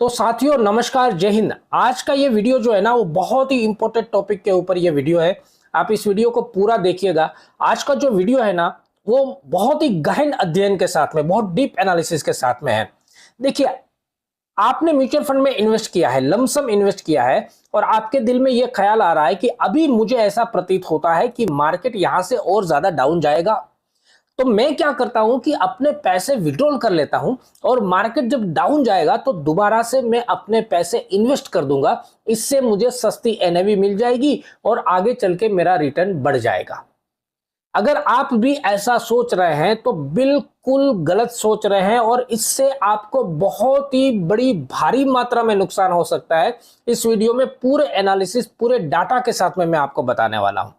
तो साथियों नमस्कार, जय हिंद। आज का ये वीडियो जो है ना वो बहुत ही इंपॉर्टेंट टॉपिक के ऊपर ये वीडियो है। आप इस वीडियो को पूरा देखिएगा। आज का जो वीडियो है ना वो बहुत ही गहन अध्ययन के साथ में, बहुत डीप एनालिसिस के साथ में है। देखिए, आपने म्यूचुअल फंड में इन्वेस्ट किया है, लमसम इन्वेस्ट किया है, और आपके दिल में यह ख्याल आ रहा है कि अभी मुझे ऐसा प्रतीत होता है कि मार्केट यहां से और ज्यादा डाउन जाएगा। तो मैं क्या करता हूं कि अपने पैसे विड्रॉल कर लेता हूं, और मार्केट जब डाउन जाएगा तो दोबारा से मैं अपने पैसे इन्वेस्ट कर दूंगा। इससे मुझे सस्ती एनएवी मिल जाएगी और आगे चल के मेरा रिटर्न बढ़ जाएगा। अगर आप भी ऐसा सोच रहे हैं तो बिल्कुल गलत सोच रहे हैं, और इससे आपको बहुत ही बड़ी भारी मात्रा में नुकसान हो सकता है। इस वीडियो में पूरे एनालिसिस, पूरे डाटा के साथ में मैं आपको बताने वाला हूं।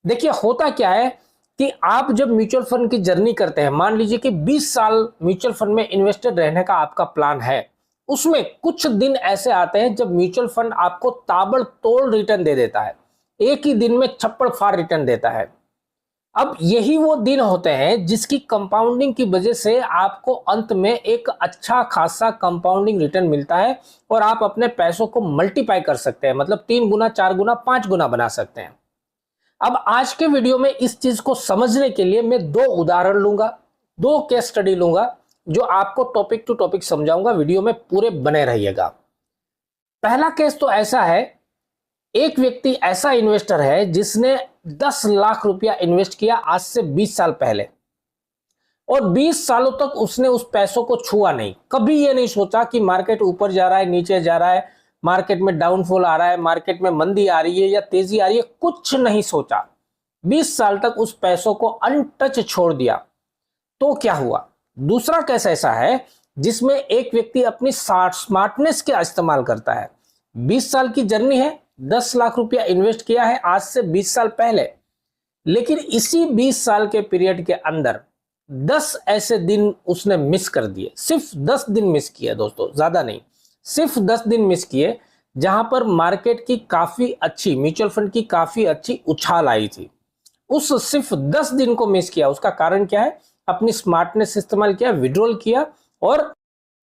देखिए, होता क्या है कि आप जब म्यूचुअल फंड की जर्नी करते हैं, मान लीजिए कि 20 साल म्यूचुअल फंड में इन्वेस्टेड रहने का आपका प्लान है, उसमें कुछ दिन ऐसे आते हैं जब म्यूचुअल फंड आपको ताबड़तोड़ रिटर्न दे देता है, एक ही दिन में छप्पड़ फाड़ रिटर्न देता है। अब यही वो दिन होते हैं जिसकी कंपाउंडिंग की वजह से आपको अंत में एक अच्छा खासा कंपाउंडिंग रिटर्न मिलता है, और आप अपने पैसों को मल्टीप्लाई कर सकते हैं, मतलब 3 गुना, 4 गुना, 5 गुना बना सकते हैं। अब आज के वीडियो में इस चीज को समझने के लिए मैं दो उदाहरण लूंगा, दो केस स्टडी लूंगा, जो आपको टॉपिक टू टॉपिक समझाऊंगा। वीडियो में पूरे बने रहिएगा। पहला केस तो ऐसा है, एक व्यक्ति ऐसा इन्वेस्टर है जिसने 10 लाख रुपया इन्वेस्ट किया आज से 20 साल पहले, और 20 सालों तक उसने उस पैसों को छुआ नहीं। कभी ये नहीं सोचा कि मार्केट ऊपर जा रहा है, नीचे जा रहा है, मार्केट में डाउनफॉल आ रहा है, मार्केट में मंदी आ रही है या तेजी आ रही है, कुछ नहीं सोचा। 20 साल तक उस पैसों को अनटच छोड़ दिया। तो क्या हुआ? दूसरा केस ऐसा है जिसमें एक व्यक्ति अपनी स्मार्टनेस का इस्तेमाल करता है। 20 साल की जर्नी है, 10 लाख रुपया इन्वेस्ट किया है आज से 20 साल पहले, लेकिन इसी 20 साल के पीरियड के अंदर 10 ऐसे दिन उसने मिस कर दिए। सिर्फ 10 दिन मिस किए दोस्तों, ज्यादा नहीं, सिर्फ 10 दिन मिस किए, जहां पर मार्केट की काफी अच्छी, म्यूचुअल फंड की काफी अच्छी उछाल आई थी। उस सिर्फ 10 दिन को मिस किया। उसका कारण क्या है? अपनी स्मार्टनेस इस्तेमाल किया, विड्रॉल किया, और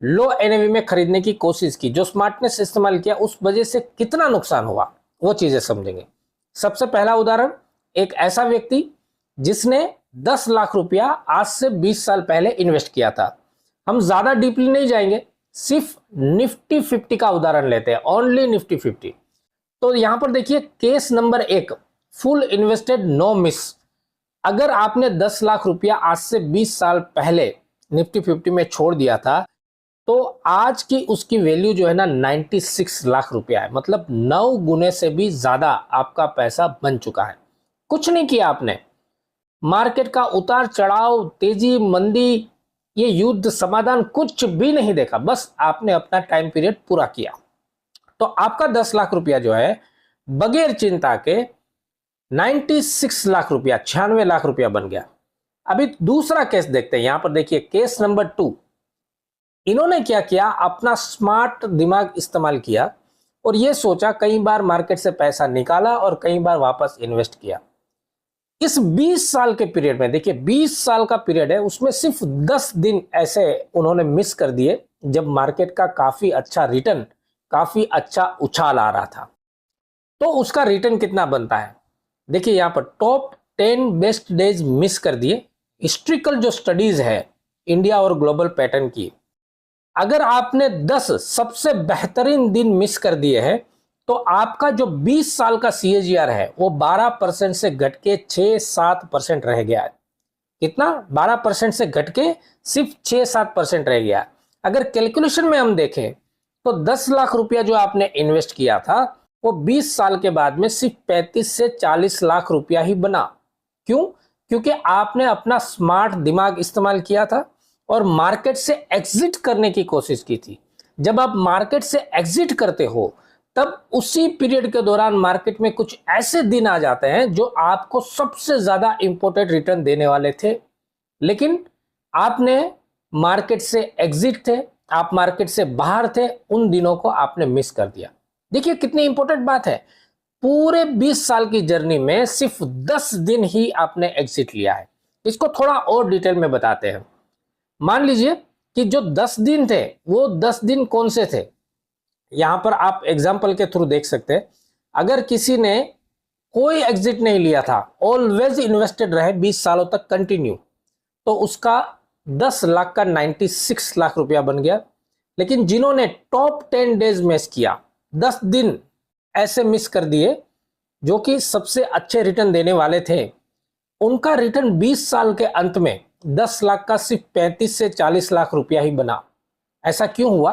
लो एनएवी में खरीदने की कोशिश की। जो स्मार्टनेस इस्तेमाल किया उस वजह से कितना नुकसान हुआ वो चीजें समझेंगे। सबसे पहला उदाहरण, एक ऐसा व्यक्ति जिसने 10 लाख रुपया आज से 20 साल पहले इन्वेस्ट किया था। हम ज्यादा डीपली नहीं जाएंगे, सिर्फ निफ्टी 50 का उदाहरण लेते हैं, ओनली निफ्टी 50। तो यहां पर देखिए, case number 1, full invested, no miss. अगर आपने 10 लाख रुपया आज से 20 साल पहले निफ्टी 50 में छोड़ दिया था, तो आज की उसकी वैल्यू जो है ना 96 लाख रुपया है। मतलब 9 गुने से भी ज्यादा आपका पैसा बन चुका है। कुछ नहीं किया आपने, मार्केट का उतार चढ़ाव, तेजी, मंदी, ये युद्ध, समाधान, कुछ भी नहीं देखा, बस आपने अपना टाइम पीरियड पूरा किया। तो आपका 10 लाख रुपया जो है बगैर चिंता के 96 लाख रुपया, 96 लाख रुपया बन गया। अभी दूसरा केस देखते हैं। यहां पर देखिए, केस नंबर 2, इन्होंने क्या किया? अपना स्मार्ट दिमाग इस्तेमाल किया और यह सोचा, कई बार मार्केट से पैसा निकाला और कई बार वापस इन्वेस्ट किया। इस 20 साल के पीरियड में, देखिए 20 साल का पीरियड है, उसमें सिर्फ 10 दिन ऐसे उन्होंने मिस कर दिए जब मार्केट का काफी अच्छा रिटर्न, काफी अच्छा उछाल आ रहा था। तो उसका रिटर्न कितना बनता है? देखिए यहां पर टॉप 10 बेस्ट डेज मिस कर दिए। हिस्ट्रिकल जो स्टडीज है इंडिया और ग्लोबल पैटर्न की, अगर आपने 10 सबसे बेहतरीन दिन मिस कर दिए हैं, तो आपका जो 20 साल का सीएजीआर है वो 12% से घट के 6-7% रह गया है। कितना? 12% से घट के सिर्फ 6-7% रह गया। अगर कैलकुलेशन में हम देखें तो 10 लाख रुपया जो आपने इन्वेस्ट किया था वो 20 साल के बाद में सिर्फ 35 से 40 लाख रुपया ही बना। क्यों? क्योंकि आपने अपना स्मार्ट दिमाग इस्तेमाल किया था और मार्केट से एग्जिट करने की कोशिश की थी। जब आप मार्केट से एग्जिट करते हो, तब उसी पीरियड के दौरान मार्केट में कुछ ऐसे दिन आ जाते हैं जो आपको सबसे ज्यादा इंपॉर्टेंट रिटर्न देने वाले थे, लेकिन आपने मार्केट से एग्जिट थे, आप मार्केट से बाहर थे, उन दिनों को आपने मिस कर दिया। देखिए कितनी इंपॉर्टेंट बात है। पूरे 20 साल की जर्नी में सिर्फ 10 दिन ही आपने एग्जिट लिया है। इसको थोड़ा और डिटेल में बताते हैं। मान लीजिए कि जो 10 दिन थे वो 10 दिन कौन से थे। यहां पर आप एग्जाम्पल के थ्रू देख सकते हैं, अगर किसी ने कोई एग्जिट नहीं लिया था, ऑलवेज इन्वेस्टेड रहे 20 सालों तक कंटिन्यू, तो उसका 10 लाख का 96 लाख रुपया बन गया। लेकिन जिन्होंने टॉप 10 डेज मिस किया, 10 दिन ऐसे मिस कर दिए जो कि सबसे अच्छे रिटर्न देने वाले थे, उनका रिटर्न 20 साल के अंत में 10 लाख का सिर्फ 35 से 40 लाख रुपया ही बना। ऐसा क्यों हुआ?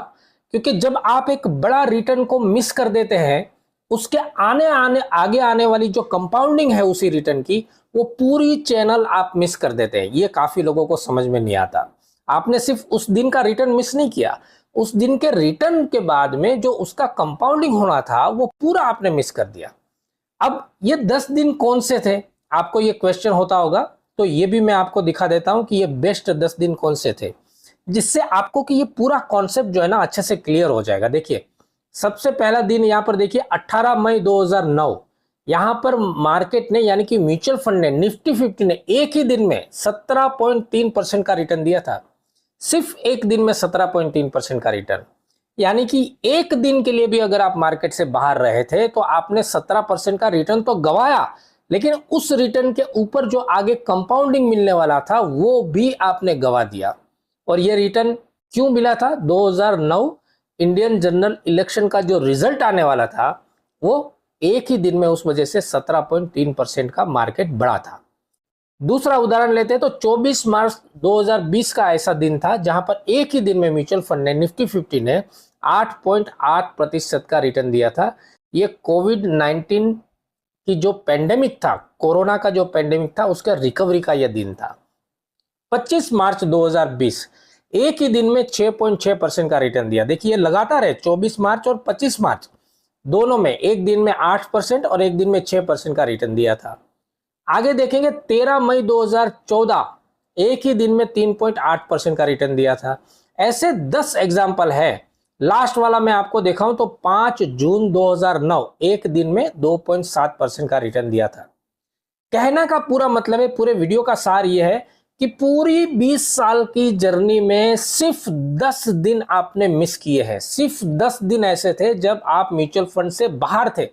क्योंकि जब आप एक बड़ा रिटर्न को मिस कर देते हैं, उसके आगे आने वाली जो कंपाउंडिंग है उसी रिटर्न की, वो पूरी चैनल आप मिस कर देते हैं। ये काफी लोगों को समझ में नहीं आता। आपने सिर्फ उस दिन का रिटर्न मिस नहीं किया, उस दिन के रिटर्न के बाद में जो उसका कंपाउंडिंग होना था वो पूरा आपने मिस कर दिया। अब ये 10 दिन कौन से थे, आपको ये क्वेश्चन होता होगा, तो ये भी मैं आपको दिखा देता हूं कि ये बेस्ट 10 दिन कौन से थे, जिससे आपको कि ये पूरा कॉन्सेप्ट जो है ना अच्छे से क्लियर हो जाएगा। देखिए, सबसे पहला दिन यहां पर देखिए 18 मई 2009, यहां पर मार्केट ने यानी कि म्यूचुअल फंड ने, निफ्टी 50 ने एक ही दिन में 17.3% का रिटर्न दिया था। सिर्फ एक दिन में 17.3% का रिटर्न, यानी कि एक दिन के लिए भी अगर आप मार्केट से बाहर रहे थे तो आपने 17% का रिटर्न तो गवाया, लेकिन उस रिटर्न के ऊपर जो आगे कंपाउंडिंग मिलने वाला था वो भी आपने गवा दिया। और ये रिटर्न क्यों मिला था? 2009 इंडियन जनरल इलेक्शन का जो रिजल्ट आने वाला था वो एक ही दिन में, उस वजह से 17.3% का मार्केट बढ़ा था। दूसरा उदाहरण लेते हैं तो 24 मार्च 2020 का ऐसा दिन था जहां पर एक ही दिन में म्यूचुअल फंड ने, निफ्टी 50 ने 8.8% का रिटर्न दिया था। ये कोविड-19 की जो पेंडेमिक था, कोरोना का जो पेंडेमिक था, उसका रिकवरी का यह दिन था। 25 मार्च 2020 एक ही दिन में 6.6% का रिटर्न दिया। देखिए लगातार है, 24 मार्च और 25 मार्च दोनों में एक दिन में 8% और एक दिन में 6% का रिटर्न दिया था। आगे देखेंगे 13 मई 2014 एक ही दिन में 3.8% का रिटर्न दिया था। ऐसे 10 एग्जाम्पल है। लास्ट वाला मैं आपको दिखाऊं तो 5 जून 2009 एक दिन में 2.7% का रिटर्न दिया था। कहना का पूरा मतलब है, पूरे वीडियो का सार यह है कि पूरी 20 साल की जर्नी में सिर्फ 10 दिन आपने मिस किए हैं। सिर्फ 10 दिन ऐसे थे जब आप म्यूचुअल फंड से बाहर थे,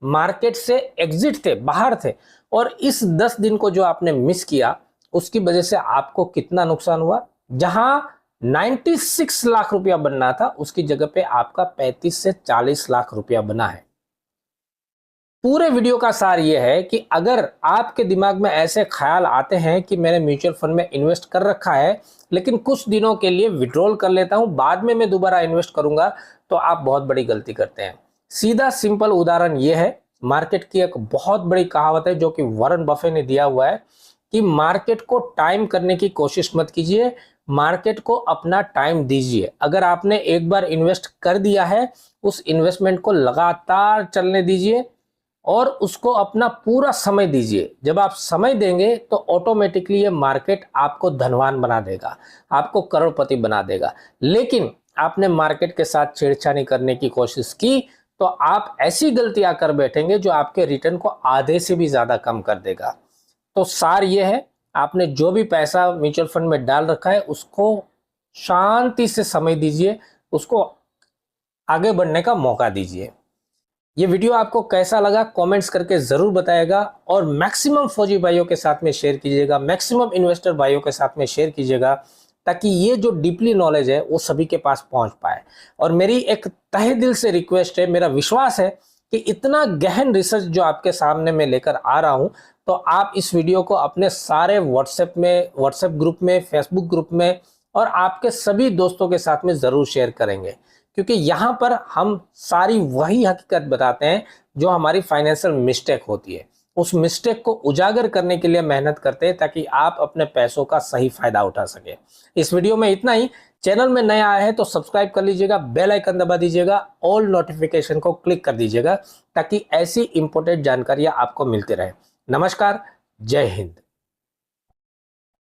मार्केट से एग्जिट थे, बाहर थे, और इस 10 दिन को जो आपने मिस किया उसकी वजह से आपको कितना नुकसान हुआ। जहां 96 लाख रुपया बनना था उसकी जगह पे आपका 35 से 40 लाख रुपया बना है। पूरे वीडियो का सार यह है कि अगर आपके दिमाग में ऐसे ख्याल आते हैं कि मैंने म्यूचुअल फंड में इन्वेस्ट कर रखा है लेकिन कुछ दिनों के लिए विड्रॉल कर लेता हूं, बाद में मैं दोबारा इन्वेस्ट करूंगा, तो आप बहुत बड़ी गलती करते हैं। सीधा सिंपल उदाहरण यह है, मार्केट की एक बहुत बड़ी कहावत है जो कि वॉरेन बफे ने दिया हुआ है कि मार्केट को टाइम करने की कोशिश मत कीजिए, मार्केट को अपना टाइम दीजिए। अगर आपने एक बार इन्वेस्ट कर दिया है, उस इन्वेस्टमेंट को लगातार चलने दीजिए और उसको अपना पूरा समय दीजिए। जब आप समय देंगे तो ऑटोमेटिकली ये मार्केट आपको धनवान बना देगा, आपको करोड़पति बना देगा। लेकिन आपने मार्केट के साथ छेड़छाड़ी करने की कोशिश की तो आप ऐसी गलतियां कर बैठेंगे जो आपके रिटर्न को आधे से भी ज्यादा कम कर देगा। तो सार ये है, आपने जो भी पैसा म्यूचुअल फंड में डाल रखा है उसको शांति से समय दीजिए, उसको आगे बढ़ने का मौका दीजिए। ये वीडियो आपको कैसा लगा कमेंट्स करके जरूर बताइएगा, और मैक्सिमम फौजी भाइयों के साथ में शेयर कीजिएगा, मैक्सिमम इन्वेस्टर भाइयों के साथ में शेयर कीजिएगा, ताकि ये जो डीपली नॉलेज है वो सभी के पास पहुंच पाए। और मेरी एक तहे दिल से रिक्वेस्ट है, मेरा विश्वास है कि इतना गहन रिसर्च जो आपके सामने मैं लेकर आ रहा हूं, तो आप इस वीडियो को अपने सारे व्हाट्सएप ग्रुप में, फेसबुक ग्रुप में और आपके सभी दोस्तों के साथ में जरूर शेयर करेंगे, क्योंकि यहाँ पर हम सारी वही हकीकत बताते हैं जो हमारी फाइनेंशियल मिस्टेक होती है। उस मिस्टेक को उजागर करने के लिए मेहनत करते हैं ताकि आप अपने पैसों का सही फायदा उठा सके। इस वीडियो में इतना ही। चैनल में नया आया है तो सब्सक्राइब कर लीजिएगा, बेल आइकन दबा दीजिएगा, ऑल नोटिफिकेशन को क्लिक कर दीजिएगा ताकि ऐसी इंपॉर्टेंट जानकारियां आपको मिलती रहे। नमस्कार, जय हिंद।